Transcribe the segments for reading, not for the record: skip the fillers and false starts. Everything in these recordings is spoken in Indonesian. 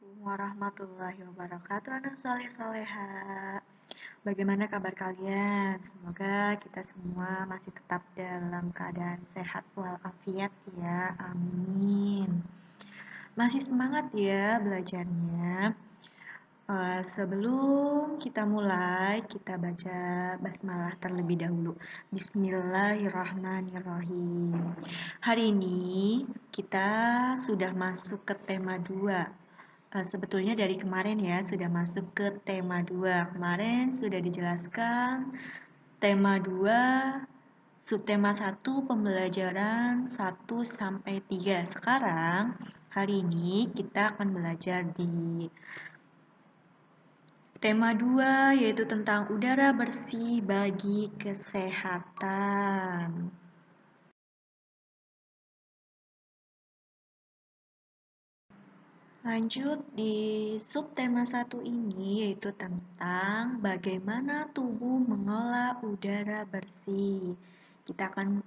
Warahmatullahi wabarakatuh, anak soleh soleha. Bagaimana kabar kalian? Semoga kita semua masih tetap dalam keadaan sehat walafiat ya, amin. Masih semangat ya belajarnya. Sebelum kita mulai, kita baca basmalah terlebih dahulu. Bismillahirrahmanirrahim. Hari ini kita sudah masuk ke tema 2. Sebetulnya dari kemarin ya sudah masuk ke tema 2. Kemarin sudah dijelaskan tema 2, subtema 1, pembelajaran 1 sampai 3. Sekarang hari ini kita akan belajar di tema 2, yaitu tentang udara bersih bagi kesehatan. Lanjut di subtema 1 ini, yaitu tentang bagaimana tubuh mengolah udara bersih. Kita akan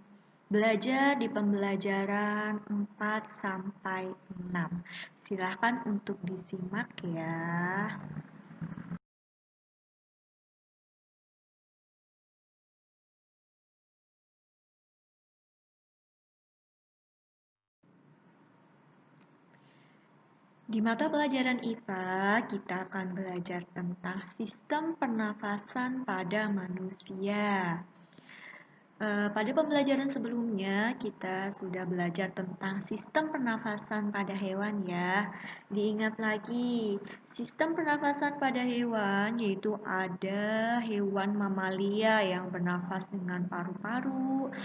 belajar di pembelajaran 4 sampai 6. Silahkan untuk disimak ya. Di mata pelajaran IPA, kita akan belajar tentang sistem pernafasan pada manusia. Pada pembelajaran sebelumnya, kita sudah belajar tentang sistem pernafasan pada hewan ya. Diingat lagi, sistem pernafasan pada hewan yaitu ada hewan mamalia yang bernafas dengan paru-paru,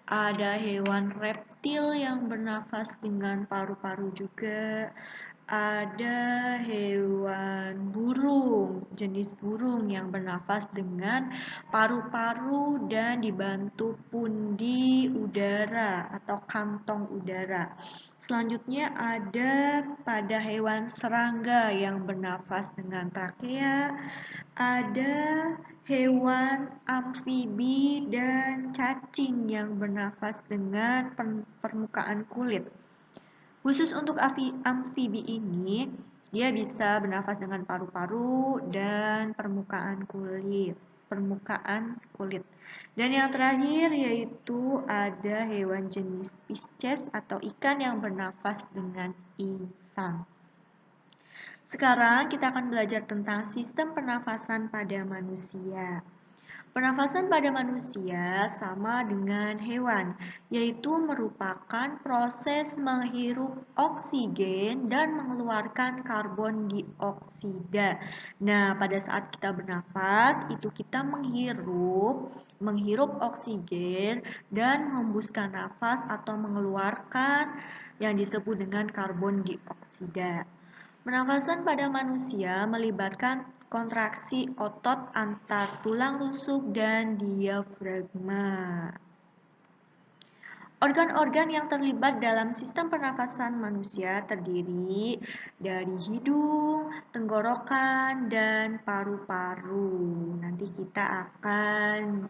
ada hewan reptil yang bernafas dengan paru-paru juga, ada hewan burung, jenis burung yang bernafas dengan paru-paru dan dibantu pundi udara atau kantong udara. Selanjutnya ada pada hewan serangga yang bernafas dengan trakea, ada hewan amfibi dan cacing yang bernafas dengan permukaan kulit. Khusus untuk amfibi ini, dia bisa bernafas dengan paru-paru dan permukaan kulit. Dan yang terakhir yaitu ada hewan jenis Pisces atau ikan yang bernafas dengan insang. Sekarang kita akan belajar tentang sistem pernafasan pada manusia. Pernafasan pada manusia sama dengan hewan, yaitu merupakan proses menghirup oksigen dan mengeluarkan karbon dioksida. Nah, pada saat kita bernafas, itu kita menghirup oksigen dan menghembuskan nafas atau mengeluarkan yang disebut dengan karbon dioksida. Pernafasan pada manusia melibatkan kontraksi otot antar tulang rusuk dan diafragma. Organ-organ yang terlibat dalam sistem pernafasan manusia terdiri dari hidung, tenggorokan, dan paru-paru. Nanti kita akan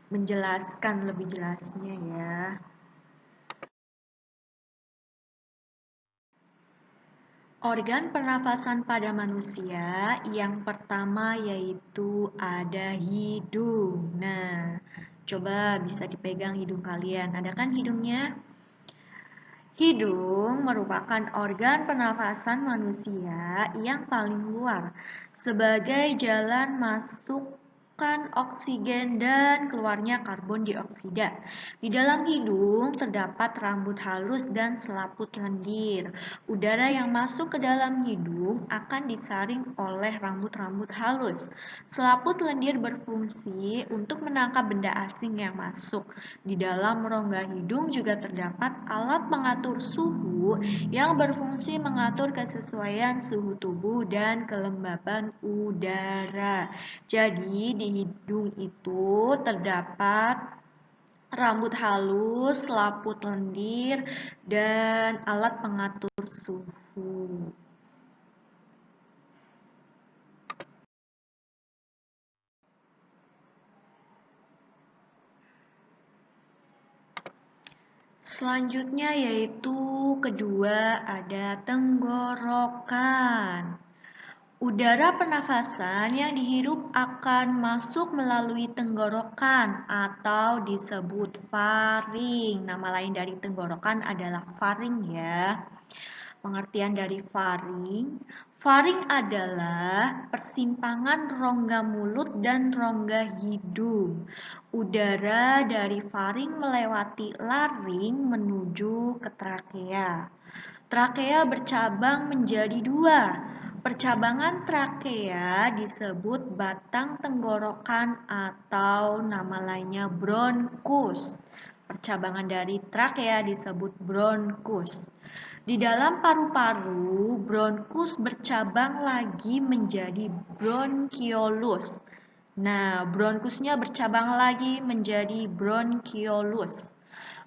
menjelaskan lebih jelasnya ya. Organ pernafasan pada manusia yang pertama yaitu ada hidung. Nah, coba bisa dipegang hidung kalian. Ada kan hidungnya? Hidung merupakan organ pernafasan manusia yang paling luar sebagai jalan masuk oksigen dan keluarnya karbon dioksida. Di dalam hidung terdapat rambut halus dan selaput lendir. Udara yang masuk ke dalam hidung akan disaring oleh rambut-rambut halus. Selaput lendir berfungsi untuk menangkap benda asing yang masuk. Di dalam rongga hidung juga terdapat alat pengatur suhu yang berfungsi mengatur kesesuaian suhu tubuh dan kelembaban udara. Jadi di hidung itu terdapat rambut halus, selaput lendir, dan alat pengatur suhu. Selanjutnya yaitu kedua ada tenggorokan. Udara pernafasan yang dihirup akan masuk melalui tenggorokan atau disebut faring. Nama lain dari tenggorokan adalah faring ya. Pengertian dari faring. Faring adalah persimpangan rongga mulut dan rongga hidung. Udara dari faring melewati laring menuju ke trakea. Trakea bercabang menjadi dua. Percabangan trakea disebut batang tenggorokan atau nama lainnya bronkus. Percabangan dari trakea disebut bronkus. Di dalam paru-paru, bronkus bercabang lagi menjadi bronkiolus. Nah, bronkusnya bercabang lagi menjadi bronkiolus.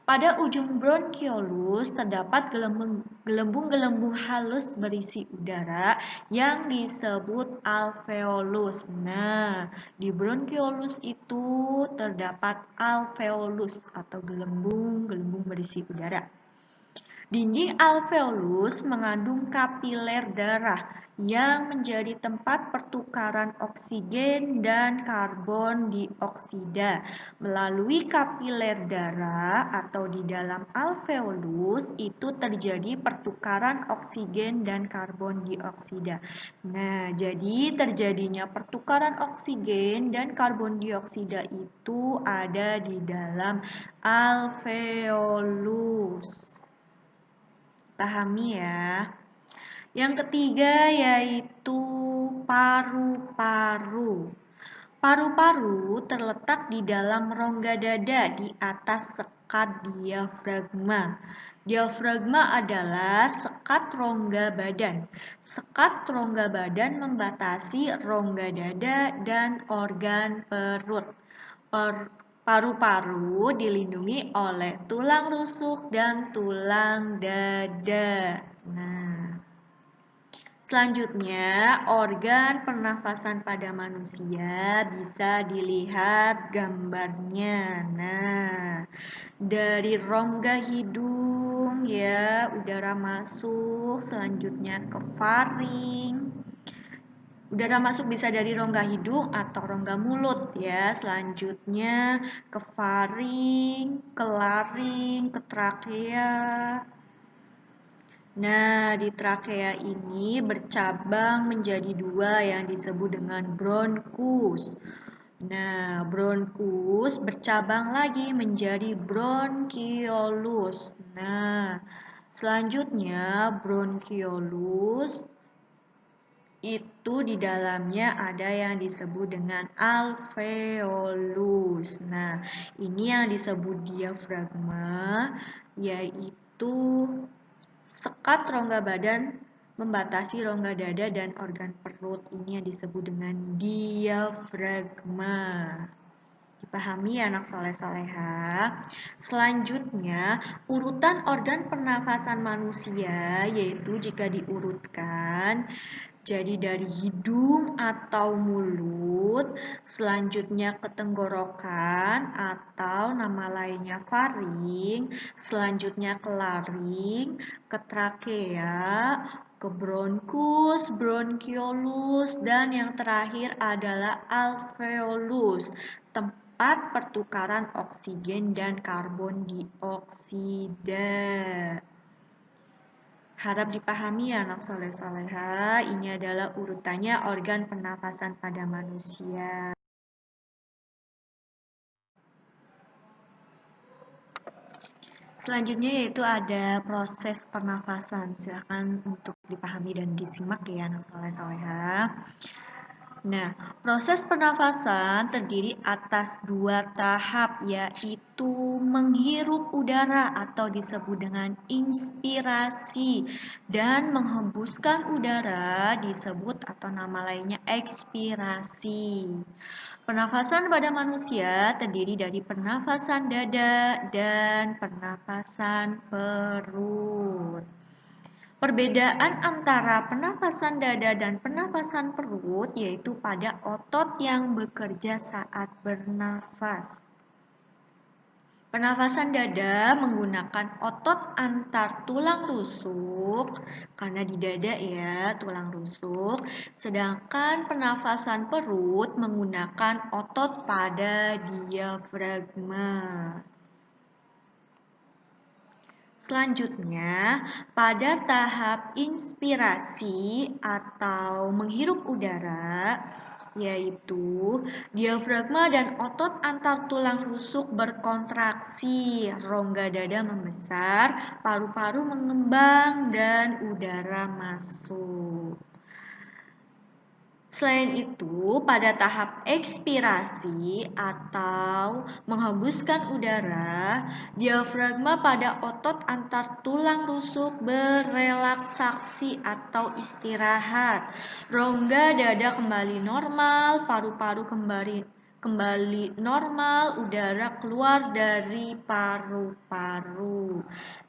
Pada ujung bronkiolus terdapat gelembung-gelembung halus berisi udara yang disebut alveolus. Nah, di bronkiolus itu terdapat alveolus atau gelembung-gelembung berisi udara. Dinding alveolus mengandung kapiler darah yang menjadi tempat pertukaran oksigen dan karbon dioksida. Melalui kapiler darah atau di dalam alveolus itu terjadi pertukaran oksigen dan karbon dioksida. Nah, jadi terjadinya pertukaran oksigen dan karbon dioksida itu ada di dalam alveolus. Pahami ya. Yang ketiga yaitu paru-paru. Paru-paru terletak di dalam rongga dada di atas sekat diafragma. Diafragma adalah sekat rongga badan. Sekat rongga badan membatasi rongga dada dan organ perut. Paru-paru dilindungi oleh tulang rusuk dan tulang dada. Nah, selanjutnya organ pernafasan pada manusia bisa dilihat gambarnya. Nah, dari rongga hidung ya, udara masuk, selanjutnya ke faring. Udara masuk bisa dari rongga hidung atau rongga mulut ya. Selanjutnya ke faring, ke laring, ke trakea. Nah, di trakea ini bercabang menjadi dua yang disebut dengan bronkus. Nah, bronkus bercabang lagi menjadi bronkiolus. Nah, selanjutnya bronkiolus itu di dalamnya ada yang disebut dengan alveolus. Nah, ini yang disebut diafragma, yaitu sekat rongga badan membatasi rongga dada dan organ perut. Ini yang disebut dengan diafragma. Dipahami ya anak soleh-soleha. Selanjutnya, urutan organ pernafasan manusia yaitu jika diurutkan jadi dari hidung atau mulut, selanjutnya ke tenggorokan atau nama lainnya faring, selanjutnya ke laring, ke trakea, ke bronkus, bronkiolus, dan yang terakhir adalah alveolus, tempat pertukaran oksigen dan karbon dioksida. Harap dipahami ya anak soleh-soleha, ini adalah urutannya organ pernafasan pada manusia. Selanjutnya yaitu ada proses pernafasan. Silakan untuk dipahami dan disimak ya anak soleh-soleha. Nah, proses pernafasan terdiri atas dua tahap, yaitu menghirup udara atau disebut dengan inspirasi dan menghembuskan udara disebut atau nama lainnya ekspirasi. Pernafasan pada manusia terdiri dari pernafasan dada dan pernafasan perut. Perbedaan antara pernafasan dada dan pernafasan perut yaitu pada otot yang bekerja saat bernafas. Pernafasan dada menggunakan otot antar tulang rusuk, karena di dada ya tulang rusuk, sedangkan pernafasan perut menggunakan otot pada diafragma. Selanjutnya, pada tahap inspirasi atau menghirup udara, yaitu diafragma dan otot antar tulang rusuk berkontraksi, rongga dada membesar, paru-paru mengembang, dan udara masuk. Selain itu, pada tahap ekspirasi atau menghembuskan udara, diafragma pada otot antar tulang rusuk berelaksasi atau istirahat. Rongga dada kembali normal, paru-paru kembali normal, udara keluar dari paru-paru.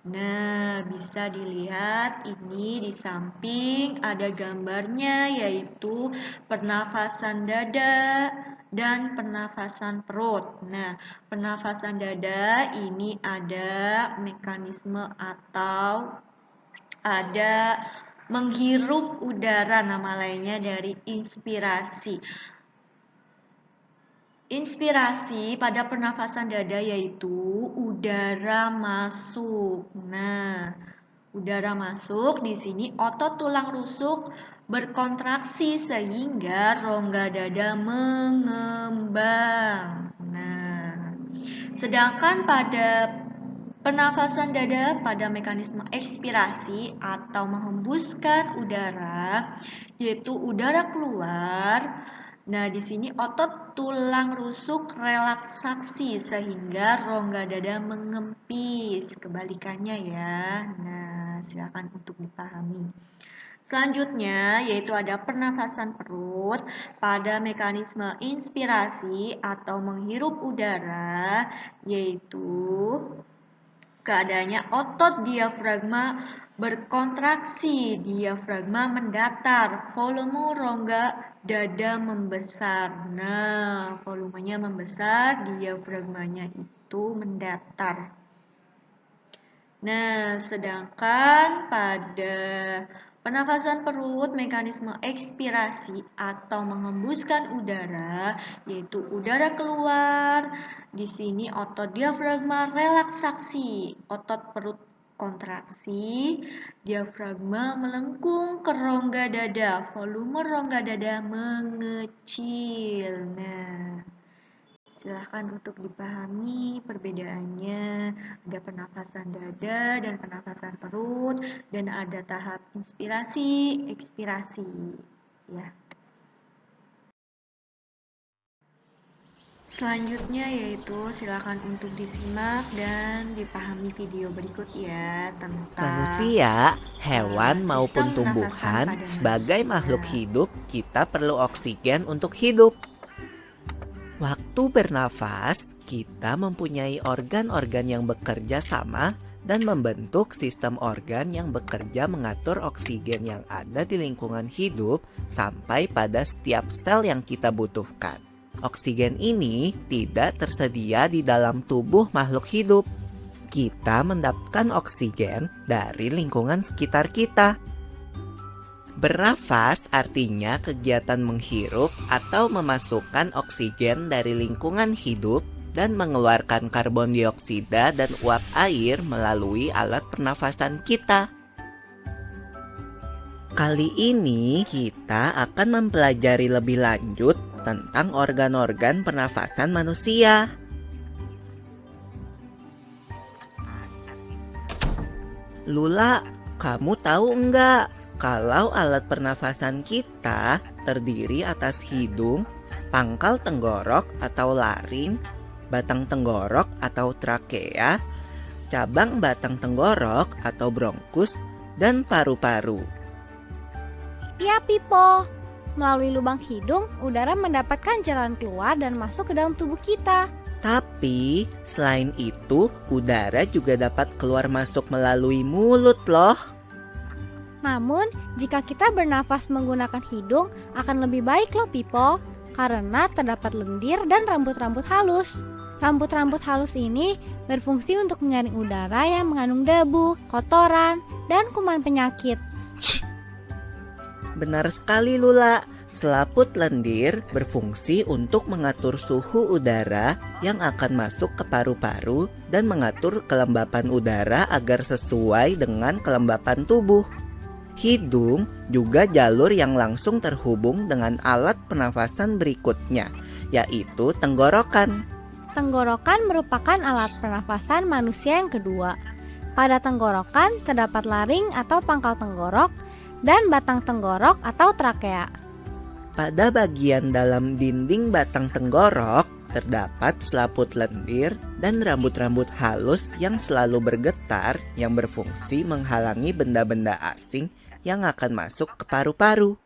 Nah, bisa dilihat ini di samping ada gambarnya, yaitu pernafasan dada dan pernafasan perut. Nah, pernafasan dada ini ada mekanisme atau ada menghirup udara, nama lainnya dari inspirasi. Inspirasi pada pernafasan dada yaitu udara masuk. Nah, udara masuk di sini otot tulang rusuk berkontraksi sehingga rongga dada mengembang. Nah, sedangkan pada pernafasan dada pada mekanisme ekspirasi atau menghembuskan udara, yaitu udara keluar. Nah, di sini otot tulang rusuk relaksasi sehingga rongga dada mengempis. Kebalikannya ya. Nah, silakan untuk dipahami. Selanjutnya, yaitu ada pernafasan perut pada mekanisme inspirasi atau menghirup udara, yaitu keadaannya otot diafragma berkontraksi, diafragma mendatar, volume rongga dada membesar. Nah, volumenya membesar, diafragmanya itu mendatar. Nah, sedangkan pada pernafasan perut mekanisme ekspirasi atau menghembuskan udara, yaitu udara keluar. Di sini otot diafragma relaksasi, otot perut kontraksi, diafragma melengkung ke rongga dada, volume rongga dada mengecil. Nah, silahkan untuk dipahami perbedaannya. Ada pernafasan dada dan pernafasan perut, dan ada tahap inspirasi, ekspirasi. Ya. Selanjutnya yaitu silakan untuk disimak dan dipahami video berikut ya tentang Manusia, hewan maupun sistem tumbuhan, pernafasan pada sebagai manusia. makhluk hidup, kita perlu oksigen untuk hidup. Waktu bernafas, kita mempunyai organ-organ yang bekerja sama dan membentuk sistem organ yang bekerja mengatur oksigen yang ada di lingkungan hidup sampai pada setiap sel yang kita butuhkan. Oksigen ini tidak tersedia di dalam tubuh makhluk hidup. Kita mendapatkan oksigen dari lingkungan sekitar kita. Bernafas artinya kegiatan menghirup atau memasukkan oksigen dari lingkungan hidup dan mengeluarkan karbon dioksida dan uap air melalui alat pernafasan kita. Kali ini kita akan mempelajari lebih lanjut tentang organ-organ pernafasan manusia. Lula, kamu tahu enggak kalau alat pernafasan kita terdiri atas hidung, pangkal tenggorok atau laring, batang tenggorok atau trakea, cabang batang tenggorok atau bronkus, dan paru-paru. Iya, Pipo. Melalui lubang hidung, udara mendapatkan jalan keluar dan masuk ke dalam tubuh kita. Tapi, selain itu, udara juga dapat keluar masuk melalui mulut loh. Namun, jika kita bernafas menggunakan hidung, akan lebih baik loh, Pipo. Karena terdapat lendir dan rambut-rambut halus. Rambut-rambut halus ini berfungsi untuk menyaring udara yang mengandung debu, kotoran, dan kuman penyakit. Benar sekali Lula, selaput lendir berfungsi untuk mengatur suhu udara yang akan masuk ke paru-paru dan mengatur kelembapan udara agar sesuai dengan kelembapan tubuh. Hidung juga jalur yang langsung terhubung dengan alat pernafasan berikutnya, yaitu tenggorokan. Tenggorokan merupakan alat pernafasan manusia yang kedua. Pada tenggorokan terdapat laring atau pangkal tenggorok dan batang tenggorok atau trakea. Pada bagian dalam dinding batang tenggorok terdapat selaput lendir dan rambut-rambut halus yang selalu bergetar yang berfungsi menghalangi benda-benda asing yang akan masuk ke paru-paru.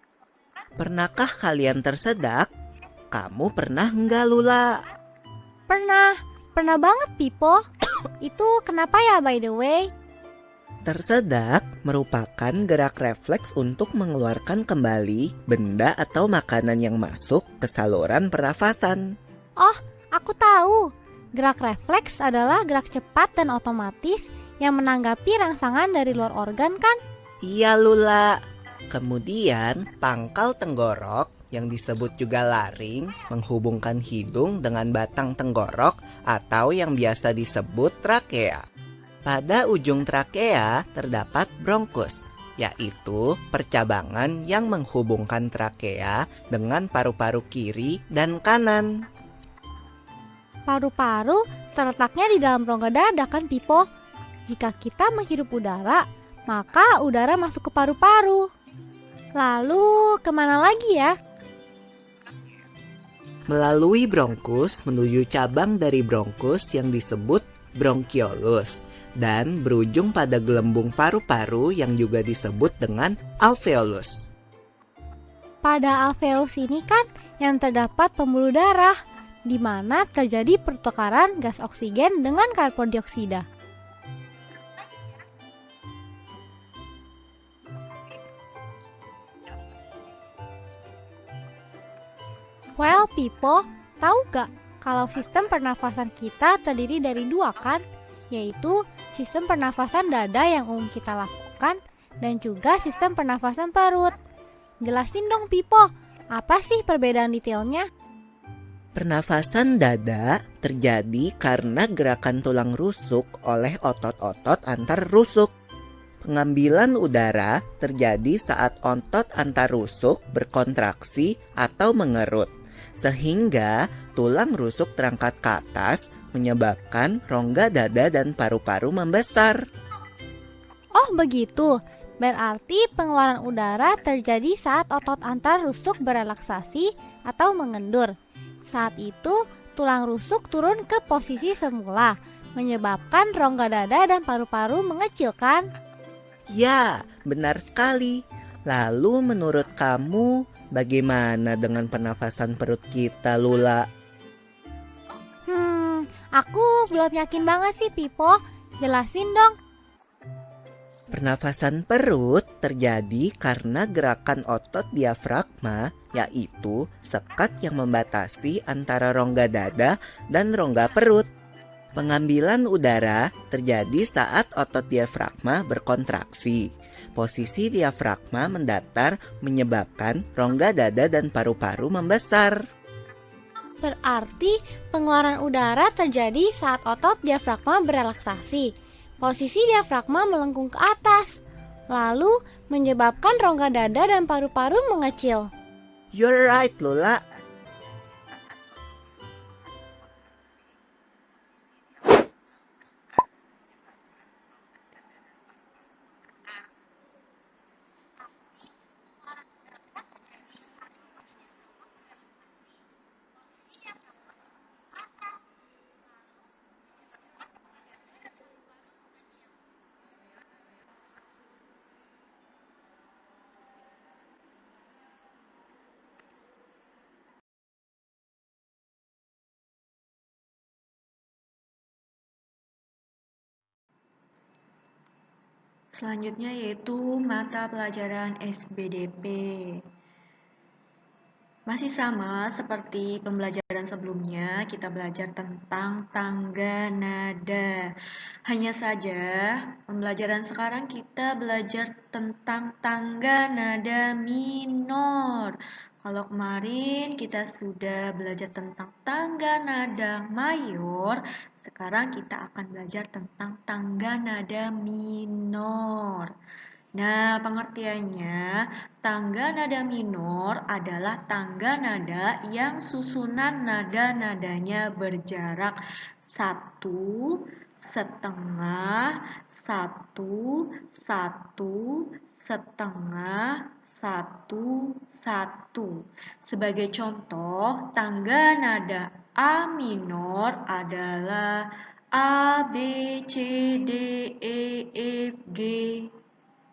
Pernahkah kalian tersedak? Kamu pernah enggak Lula? Pernah banget Pipo. Itu kenapa ya by the way? Tersedak merupakan gerak refleks untuk mengeluarkan kembali benda atau makanan yang masuk ke saluran pernafasan. Oh, aku tahu. Gerak refleks adalah gerak cepat dan otomatis yang menanggapi rangsangan dari luar organ kan? Iya Lula. Kemudian pangkal tenggorok yang disebut juga laring menghubungkan hidung dengan batang tenggorok atau yang biasa disebut trakea. Pada ujung trakea terdapat bronkus, yaitu percabangan yang menghubungkan trakea dengan paru-paru kiri dan kanan. Paru-paru terletaknya di dalam rongga dada kan Pipo? Jika kita menghirup udara, maka udara masuk ke paru-paru. Lalu kemana lagi ya? Melalui bronkus menuju cabang dari bronkus yang disebut bronkiolus dan berujung pada gelembung paru-paru yang juga disebut dengan alveolus. Pada alveolus ini kan yang terdapat pembuluh darah, di mana terjadi pertukaran gas oksigen dengan karbon dioksida. Well, Pipo, tahu gak kalau sistem pernafasan kita terdiri dari dua kan? Yaitu sistem pernafasan dada yang umum kita lakukan dan juga sistem pernafasan perut. Jelasin dong Pipo, apa sih perbedaan detailnya? Pernafasan dada terjadi karena gerakan tulang rusuk oleh otot-otot antar rusuk. Pengambilan udara terjadi saat otot antar rusuk berkontraksi atau mengerut, sehingga tulang rusuk terangkat ke atas menyebabkan rongga dada dan paru-paru membesar. Oh begitu, berarti pengeluaran udara terjadi saat otot antar rusuk berelaksasi atau mengendur. Saat itu, tulang rusuk turun ke posisi semula, menyebabkan rongga dada dan paru-paru mengecilkan. Ya, benar sekali. Lalu menurut kamu, bagaimana dengan pernafasan perut kita, Lula? Aku belum yakin banget sih, Pipo. Jelasin dong. Pernafasan perut terjadi karena gerakan otot diafragma, yaitu sekat yang membatasi antara rongga dada dan rongga perut. Pengambilan udara terjadi saat otot diafragma berkontraksi. Posisi diafragma mendatar menyebabkan rongga dada dan paru-paru membesar. Berarti pengeluaran udara terjadi saat otot diafragma berelaksasi. Posisi diafragma melengkung ke atas, lalu menyebabkan rongga dada dan paru-paru mengecil. You're right, Lula. Selanjutnya yaitu mata pelajaran SBDP. Masih sama seperti pembelajaran sebelumnya, kita belajar tentang tangga nada. Hanya saja, pembelajaran sekarang kita belajar tentang tangga nada minor. Kalau kemarin kita sudah belajar tentang tangga nada mayor, sekarang kita akan belajar tentang tangga nada minor. Nah, pengertiannya, tangga nada minor adalah tangga nada yang susunan nada-nadanya berjarak satu, setengah, satu, satu, setengah, satu, satu. Sebagai contoh, tangga nada A minor adalah A, B, C, D, E, F, G,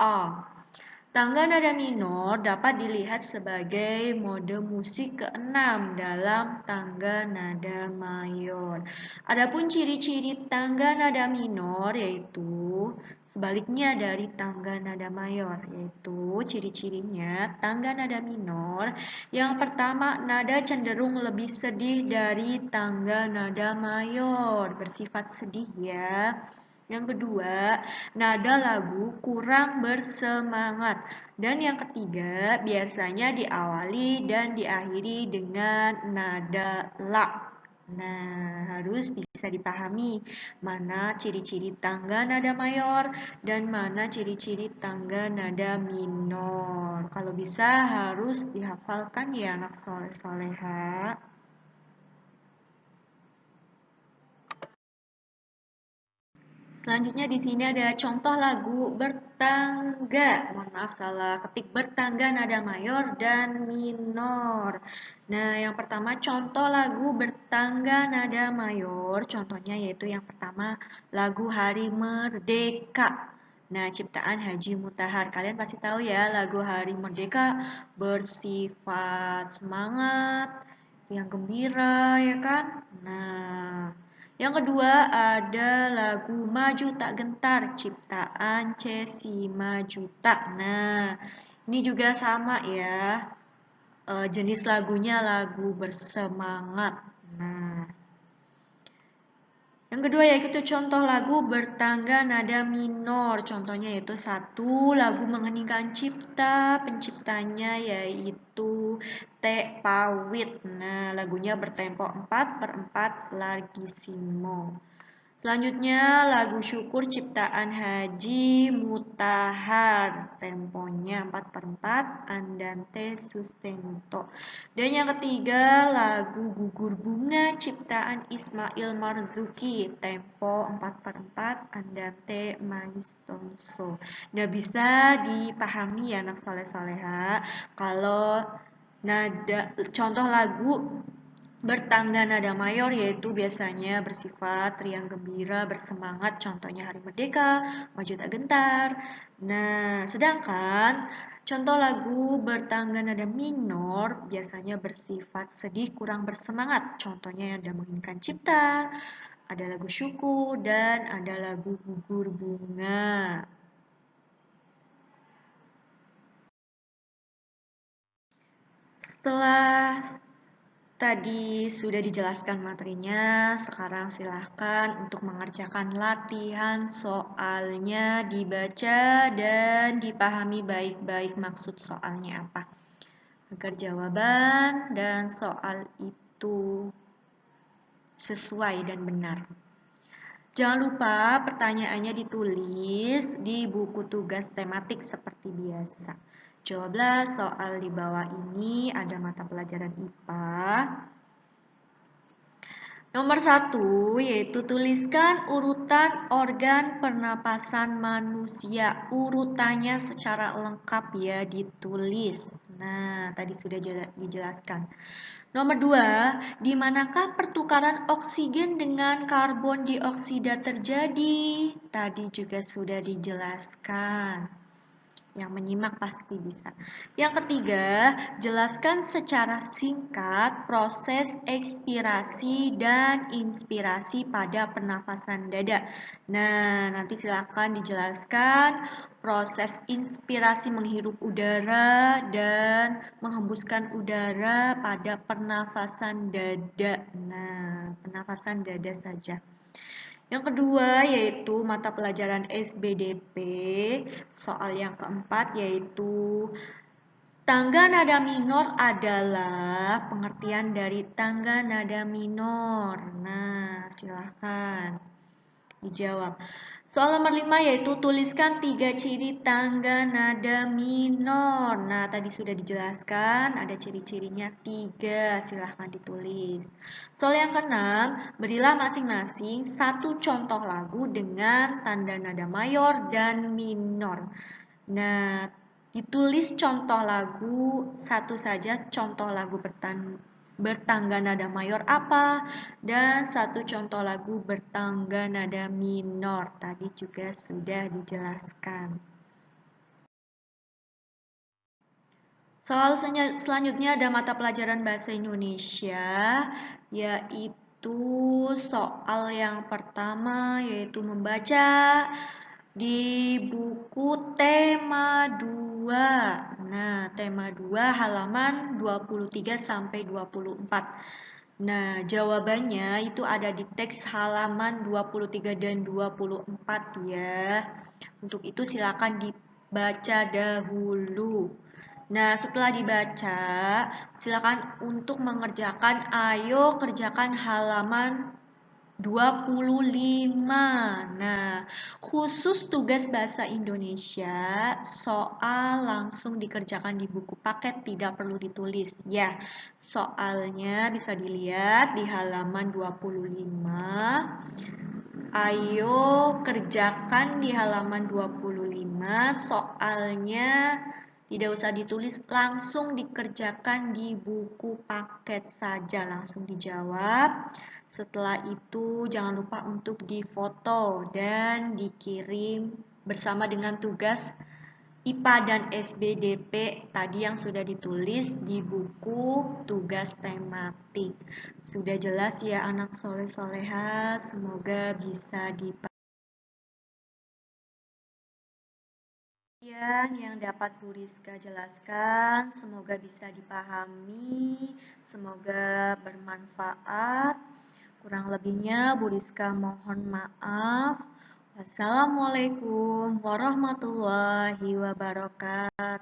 A. Tangga nada minor dapat dilihat sebagai mode musik keenam dalam tangga nada mayor. Adapun ciri-ciri tangga nada minor yaitu sebaliknya dari tangga nada mayor, yaitu ciri-cirinya tangga nada minor. Yang pertama, nada cenderung lebih sedih dari tangga nada mayor, bersifat sedih ya. Yang kedua, nada lagu kurang bersemangat. Dan yang ketiga, biasanya diawali dan diakhiri dengan nada la. Nah, harus bisa dipahami mana ciri-ciri tangga nada mayor dan mana ciri-ciri tangga nada minor. Kalau bisa harus dihafalkan ya anak soleh-soleha. Selanjutnya di sini ada contoh lagu bertangga. Mohon maaf salah ketik, bertangga nada mayor dan minor. Nah, yang pertama contoh lagu bertangga nada mayor. Contohnya yaitu yang pertama lagu Hari Merdeka. Nah, ciptaan Haji Mutahar. Kalian pasti tahu ya, lagu Hari Merdeka bersifat semangat, yang gembira ya kan? Nah, yang kedua ada lagu Maju Tak Gentar ciptaan C. Simajuta. Nah, ini juga sama ya. Jenis lagunya lagu bersemangat. Nah, yang kedua yaitu contoh lagu bertangga nada minor. Contohnya yaitu satu lagu Mengeningkan Cipta, penciptanya yaitu T. Pawit. Nah, lagunya bertempo 4/4 largissimo. Selanjutnya lagu Syukur ciptaan Haji Mutahar. Temponya 4/4 andante sustento. Dan yang ketiga lagu Gugur Bunga ciptaan Ismail Marzuki. Tempo 4/4 andante maestoso. Nah, bisa dipahami ya anak soleh-soleha kalau nada contoh lagu bertangga nada mayor yaitu biasanya bersifat riang gembira, bersemangat, contohnya Hari Merdeka, Maju Tak Gentar. Nah, sedangkan contoh lagu bertangga nada minor biasanya bersifat sedih, kurang bersemangat, contohnya ada Menginginkan Cipta, ada lagu Syukur, dan ada lagu Gugur Bunga. Setelah tadi sudah dijelaskan materinya, sekarang silahkan untuk mengerjakan latihan soalnya, dibaca dan dipahami baik-baik maksud soalnya apa. Agar jawaban dan soal itu sesuai dan benar. Jangan lupa pertanyaannya ditulis di buku tugas tematik seperti biasa. Jawablah soal di bawah ini, ada mata pelajaran IPA. Nomor 1 yaitu tuliskan urutan organ pernapasan manusia. Urutannya secara lengkap ya ditulis. Nah, tadi sudah dijelaskan. Nomor 2, di manakah pertukaran oksigen dengan karbon dioksida terjadi? Tadi juga sudah dijelaskan. Yang menyimak pasti bisa. Yang ketiga, jelaskan secara singkat proses ekspirasi dan inspirasi pada pernafasan dada. Nah, nanti silakan dijelaskan proses inspirasi menghirup udara dan menghembuskan udara pada pernafasan dada. Nah, pernafasan dada saja. Yang kedua yaitu mata pelajaran SBDP. Soal yang keempat yaitu tangga nada minor adalah pengertian dari tangga nada minor. Nah, silahkan dijawab. Soal nomor 5 yaitu tuliskan 3 ciri tangga nada minor. Nah, tadi sudah dijelaskan, ada ciri-cirinya 3, silahkan ditulis. Soal yang keenam, berilah masing-masing satu contoh lagu dengan tanda nada mayor dan minor. Nah, ditulis contoh lagu satu saja, contoh lagu bertangga nada mayor apa, dan satu contoh lagu bertangga nada minor. Tadi juga sudah dijelaskan. Soal selanjutnya ada mata pelajaran bahasa Indonesia, yaitu soal yang pertama yaitu membaca di buku tema 2. Nah, tema 2 halaman 23 sampai 24. Nah, jawabannya itu ada di teks halaman 23 dan 24 ya. Untuk itu silakan dibaca dahulu. Nah, setelah dibaca, silakan untuk mengerjakan, ayo kerjakan halaman 25. Nah, khusus tugas bahasa Indonesia, soal langsung dikerjakan di buku paket, tidak perlu ditulis. Ya, soalnya bisa dilihat di halaman 25. Ayo kerjakan di halaman 25, soalnya tidak usah ditulis, langsung dikerjakan di buku paket saja, langsung dijawab. Setelah itu jangan lupa untuk difoto dan dikirim bersama dengan tugas IPA dan SBDP tadi yang sudah ditulis di buku tugas tematik. Sudah jelas ya anak soleh-soleha, semoga bisa dipahami. Yang dapat Bu Rizka jelaskan, semoga bisa dipahami, semoga bermanfaat. Kurang lebihnya Bu Rizka mohon maaf. Wassalamualaikum warahmatullahi wabarakatuh.